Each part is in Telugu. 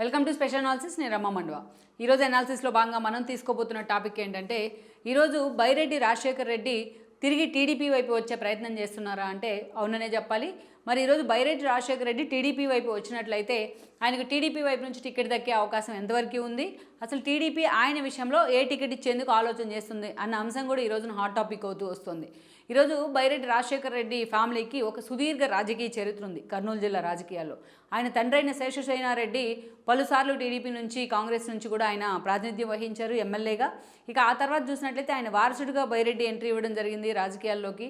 Welcome to special analysis. నేను రమ్మ మండవ. ఈరోజు అనాలిసిస్లో భాగంగా మనం తీసుకోబోతున్న టాపిక్ ఏంటంటే, ఈరోజు బైరెడ్డి రాజశేఖర్ రెడ్డి తిరిగి టీడీపీ వైపు వచ్చే ప్రయత్నం చేస్తున్నారా అంటే అవుననే చెప్పాలి. మరి ఈరోజు బైరెడ్డి రాజశేఖర్ రెడ్డి టీడీపీ వైపు వచ్చినట్లయితే ఆయనకు టీడీపీ వైపు నుంచి టికెట్ దక్కే అవకాశం ఎంతవరకు ఉంది, అసలు టీడీపీ ఆయన విషయంలో ఏ టికెట్ ఇచ్చేందుకు ఆలోచన చేస్తుంది అన్న అంశం కూడా ఈరోజున హాట్ టాపిక్ అవుతూ వస్తుంది. ఈరోజు బైరెడ్డి రాజశేఖర్ రెడ్డి ఫ్యామిలీకి ఒక సుదీర్ఘ రాజకీయ చరిత్ర ఉంది కర్నూలు జిల్లా రాజకీయాల్లో. ఆయన తండ్రి అయిన శేషశయనారెడ్డి పలుసార్లు టీడీపీ నుంచి కాంగ్రెస్ నుంచి కూడా ఆయన ప్రాతినిధ్యం వహించారు ఎమ్మెల్యేగా. ఇక ఆ తర్వాత చూసినట్లయితే ఆయన వారసుడిగా బైరెడ్డి ఎంట్రీ ఇవ్వడం జరిగింది రాజకీయాల్లోకి.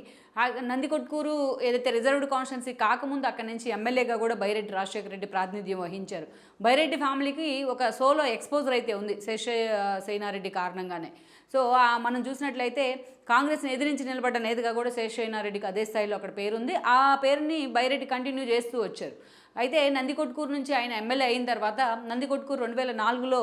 నందికొట్కూరు ఏదైతే రిజర్వ్డ్ కాన్స్టిట్యున్సీ కాకముందు అక్కడి నుంచి ఎమ్మెల్యేగా కూడా బైరెడ్డి రాజశేఖర రెడ్డి ప్రాతినిధ్యం వహించారు. బైరెడ్డి ఫ్యామిలీకి ఒక సోలో ఎక్స్పోజర్ అయితే ఉంది శేషశయనారెడ్డి కారణంగానే. సో మనం చూసినట్లయితే కాంగ్రెస్ని ఎదిరించి నిలబడ్డ నేతగా కూడా శేషశయనారెడ్డికి అదే స్థాయిలో అక్కడ పేరుంది. ఆ పేరుని బైరెడ్డి కంటిన్యూ చేస్తూ వచ్చారు. అయితే నందికొట్కూరు నుంచి ఆయన ఎమ్మెల్యే అయిన తర్వాత నందికొట్కూరు 2004లో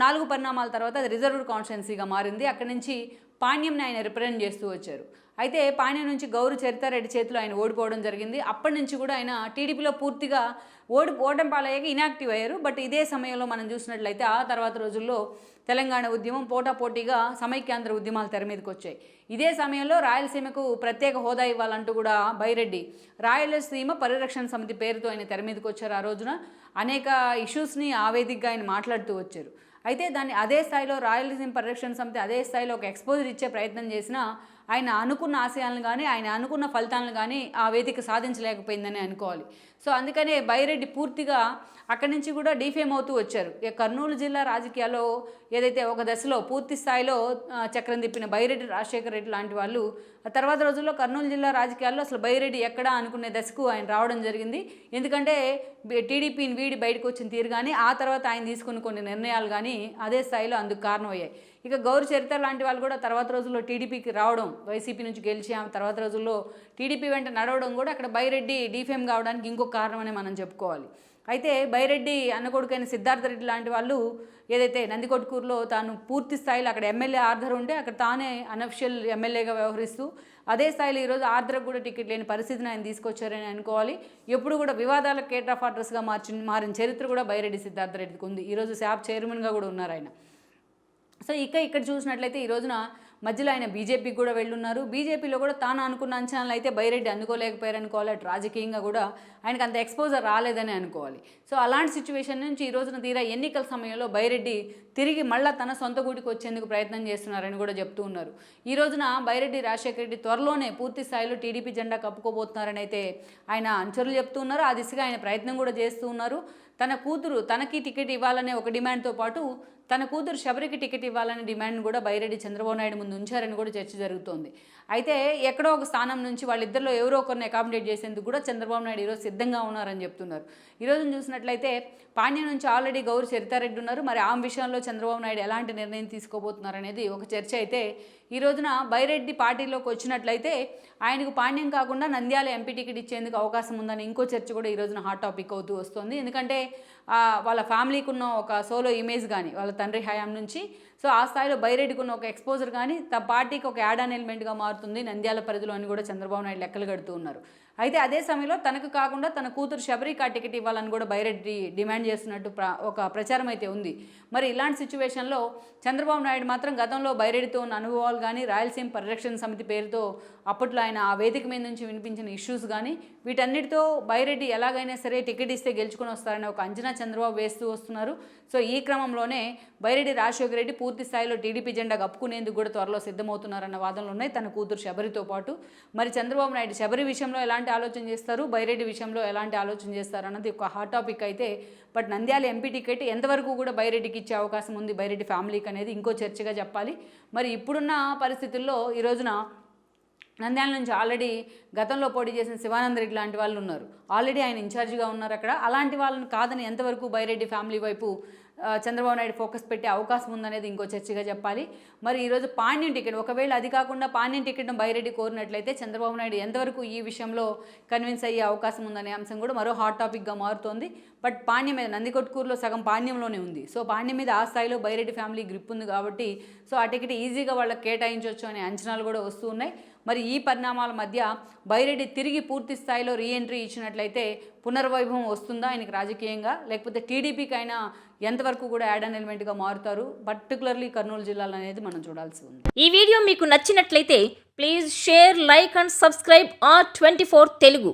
4 పరిణామాల తర్వాత అది రిజర్వ్డ్ కాన్స్టిట్యున్సీగా మారింది. అక్కడి నుంచి పాణ్యంని ఆయన రిప్రజెంట్ చేస్తూ వచ్చారు. అయితే పాణ్యం నుంచి గౌరు చరితారెడ్డి చేతిలో ఆయన ఓడిపోవడం జరిగింది. అప్పటి నుంచి కూడా ఆయన టీడీపీలో పూర్తిగా ఓటమి పాలయ్యాక ఇనాక్టివ్ అయ్యారు. బట్ ఇదే సమయంలో మనం చూసినట్లయితే ఆ తర్వాత రోజుల్లో తెలంగాణ ఉద్యమం పోటాపోటీగా సమైక్యాంధ్ర ఉద్యమాలు తెర మీదకి వచ్చాయి. ఇదే సమయంలో రాయలసీమకు ప్రత్యేక హోదా ఇవ్వాలంటూ కూడా బైరెడ్డి రాయలసీమ పరిరక్షణ సమితి పేరుతో ఆయన తెర మీదకి వచ్చారు. ఆ రోజున అనేక ఇష్యూస్ని ఆవేదికగా ఆయన మాట్లాడుతూ వచ్చారు. అయితే దాన్ని అదే స్థాయిలో రాయలసీమ పరిరక్షణ సమితి అదే స్థాయిలో ఒక ఎక్స్పోజర్ ఇచ్చే ప్రయత్నం చేసినా ఆయన అనుకున్న ఆశయాలను కానీ ఆయన అనుకున్న ఫలితాలను కానీ ఆ వేదిక సాధించలేకపోయిందని అనుకోవాలి. సో అందుకనే బైరెడ్డి పూర్తిగా అక్కడి నుంచి కూడా డిఫేమ్ అవుతూ వచ్చారు. కర్నూలు జిల్లా రాజకీయాల్లో ఏదైతే ఒక దశలో పూర్తి స్థాయిలో చక్రం తిప్పిన బైరెడ్డి రాజశేఖర రెడ్డి లాంటి వాళ్ళు ఆ తర్వాత రోజుల్లో కర్నూలు జిల్లా రాజకీయాల్లో అసలు బైరెడ్డి ఎక్కడా అనుకునే దశకు ఆయన రావడం జరిగింది. ఎందుకంటే టీడీపీని వీడి బయటకు వచ్చిన తీరు కానీ ఆ తర్వాత ఆయన తీసుకున్న కొన్ని నిర్ణయాలు కానీ అదే స్థాయిలో అందుకు కారణమయ్యాయి. ఇక గౌరు చరిత్ర లాంటి వాళ్ళు కూడా తర్వాత రోజుల్లో టీడీపీకి రావడం, వైసీపీ నుంచి గెలిచి ఆ తర్వాత రోజుల్లో టీడీపీ వెంట నడవడం కూడా అక్కడ బైరెడ్డి డిఫేమ్ కావడానికి ఇంకొక కారణమని మనం చెప్పుకోవాలి. అయితే బైరెడ్డి అన్న కొడుకైన సిద్ధార్థ రెడ్డి లాంటి వాళ్ళు ఏదైతే నందికొట్కూరులో తాను పూర్తి స్థాయిలో అక్కడ ఎమ్మెల్యే ఆర్డర్ ఉంటే అక్కడ తానే అనఫిషియల్ ఎమ్మెల్యేగా వ్యవహరిస్తూ అదే స్థాయిలో ఈరోజు ఆర్డర్కి కూడా టికెట్ లేని పరిస్థితిని ఆయన తీసుకొచ్చారని అనుకోవాలి. ఎప్పుడు కూడా వివాదాలకు కేటర్ ఆఫ్ అడ్రస్గా మారిన చరిత్ర కూడా బైరెడ్డి సిద్ధార్థ రెడ్డికి ఉంది. ఈరోజు శాప్ చైర్మన్గా కూడా ఉన్నారు ఆయన. సో ఇక్కడ చూసినట్లయితే ఈ రోజున మధ్యలో ఆయన బీజేపీకి కూడా వెళ్ళున్నారు. బీజేపీలో కూడా తాను అనుకున్న అంచనాలు అయితే బైరెడ్డి అందుకోలేకపోయారు అనుకోవాలి. అటు రాజకీయంగా కూడా ఆయనకు అంత ఎక్స్పోజర్ రాలేదని అనుకోవాలి. సో అలాంటి సిచ్యువేషన్ నుంచి ఈ రోజున తీరా ఎన్నికల సమయంలో బైరెడ్డి తిరిగి మళ్ళీ తన సొంత గూటికి వచ్చేందుకు ప్రయత్నం చేస్తున్నారని కూడా చెప్తూ ఉన్నారు. ఈ రోజున బైరెడ్డి రాజశేఖర రెడ్డి త్వరలోనే పూర్తి స్థాయిలో టీడీపీ జెండా కప్పుకోబోతున్నారని అయితే ఆయన అనుచరులు చెప్తూ ఉన్నారు. ఆ దిశగా ఆయన ప్రయత్నం కూడా చేస్తూ ఉన్నారు. తన కూతురు తనకి టికెట్ ఇవ్వాలనే ఒక డిమాండ్తో పాటు తన కూతురు శబరికి టికెట్ ఇవ్వాలనే డిమాండ్ కూడా బైరెడ్డి చంద్రబాబు నాయుడు ముందు ఉంచారని కూడా చర్చ జరుగుతోంది. అయితే ఎక్కడో ఒక స్థానం నుంచి వాళ్ళిద్దరిలో ఎవరో ఒకరిని అకామిడేట్ చేసేందుకు కూడా చంద్రబాబు నాయుడు ఈరోజు సిద్ధంగా ఉన్నారని చెప్తున్నారు. ఈరోజు చూసినట్లయితే పాణ్యం నుంచి ఆల్రెడీ గౌరు చరితారెడ్డి ఉన్నారు. మరి ఆ విషయంలో చంద్రబాబు నాయుడు ఎలాంటి నిర్ణయం తీసుకోబోతున్నారు అనేది ఒక చర్చ అయితే ఈ రోజున బైరెడ్డి పార్టీలోకి వచ్చినట్లయితే ఆయనకు పాణ్యం కాకుండా నంద్యాల ఎంపీ టికెట్ ఇచ్చేందుకు అవకాశం ఉందని ఇంకో చర్చ కూడా ఈ రోజున హాట్ టాపిక్ అవుతూ వస్తుంది. ఎందుకంటే వాళ్ళ ఫ్యామిలీకి ఉన్న ఒక సోలో ఇమేజ్ కానీ వాళ్ళ తండ్రి హయాం నుంచి సో ఆ స్థాయిలో బైరెడ్డికి ఉన్న ఒక ఎక్స్పోజర్ కానీ తన పార్టీకి ఒక యాడ్ ఆన్ ఎలిమెంట్గా మారుతుంది నంద్యాల పరిధిలో అని కూడా చంద్రబాబు నాయుడు లెక్కలు కడుతూ ఉన్నారు. అయితే అదే సమయంలో తనకు కాకుండా తన కూతురు శబరికి ఆ టికెట్ ఇవ్వాలని కూడా బైరెడ్డి డిమాండ్ చేస్తున్నట్టు ఒక ప్రచారం అయితే ఉంది. మరి ఇలాంటి సిచ్యువేషన్లో చంద్రబాబు నాయుడు మాత్రం గతంలో బైరెడ్డితో ఉన్న అనుభవాలు కానీ రాయలసీమ పరిరక్షణ సమితి పేరుతో అప్పట్లో ఆయన ఆ వేదిక మీద నుంచి వినిపించిన ఇష్యూస్ కానీ వీటన్నిటితో బైరెడ్డి ఎలాగైనా సరే టికెట్ ఇస్తే గెలుచుకొని వస్తారనే ఒక అంచనా చంద్రబాబు వేస్తూ వస్తున్నారు. సో ఈ క్రమంలోనే బైరెడ్డి రాజశేఖర రెడ్డి పూర్తి స్థాయిలో టీడీపీ జెండా కప్పుకునేందుకు కూడా త్వరలో సిద్ధమవుతున్నారన్న వాదనలు ఉన్నాయి తన కూతురు శబరితో పాటు. మరి చంద్రబాబు నాయుడు శబరి విషయంలో ఎలాంటి ఆలోచన చేస్తారు, బైరెడ్డి విషయంలో ఎలాంటి ఆలోచన చేస్తారు అన్నది ఒక హాట్ టాపిక్ అయితే. బట్ నంద్యాల ఎంపీ టికెట్ ఎంతవరకు కూడా బైరెడ్డికి ఇచ్చే అవకాశం ఉంది బైరెడ్డి ఫ్యామిలీకి అనేది ఇంకో చర్చగా చెప్పాలి. మరి ఇప్పుడున్న పరిస్థితుల్లో ఈ రోజున నంద్యాల నుంచి ఆల్రెడీ గతంలో పోటీ చేసిన శివానంద రెడ్డి లాంటి వాళ్ళు ఉన్నారు. ఆల్రెడీ ఆయన ఇన్ఛార్జిగా ఉన్నారు అక్కడ. అలాంటి వాళ్ళని కాదని ఎంతవరకు బైరెడ్డి ఫ్యామిలీ వైపు చంద్రబాబు నాయుడు ఫోకస్ పెట్టే అవకాశం ఉందనేది ఇంకో చర్చగా చెప్పాలి. మరి ఈరోజు పాణ్యం టికెట్ ఒకవేళ అది కాకుండా పాణ్యం టికెట్ను బైరెడ్డి కోరినట్లయితే చంద్రబాబు నాయుడు ఎంతవరకు ఈ విషయంలో కన్విన్స్ అయ్యే అవకాశం ఉందనే అంశం కూడా మరో హాట్ టాపిక్గా మారుతోంది. బట్ పాణ్యం మీద నందికొట్కూరులో సగం పాణ్యంలోనే ఉంది. సో పాణ్యం మీద ఆ స్థాయిలో బైరెడ్డి ఫ్యామిలీ గ్రిప్ ఉంది కాబట్టి సో ఆ టికెట్ ఈజీగా వాళ్ళకి కేటాయించవచ్చు అనే అంచనాలు కూడా వస్తూ ఉన్నాయి. మరి ఈ పరిణామాల మధ్య బైరెడ్డి తిరిగి పూర్తి స్థాయిలో రీఎంట్రీ ఇచ్చినట్లయితే పునర్వైభవం వస్తుందా ఆయనకి రాజకీయంగా, లేకపోతే టీడీపీకి అయినా ఎంతవరకు కూడా యాడ్ అన్ ఎలిమెంట్గా మారుతారు, పర్టికులర్లీ కర్నూలు జిల్లాలో అనేది మనం చూడాల్సి ఉంది. ఈ వీడియో మీకు నచ్చినట్లయితే please share, like and subscribe R24 Telugu.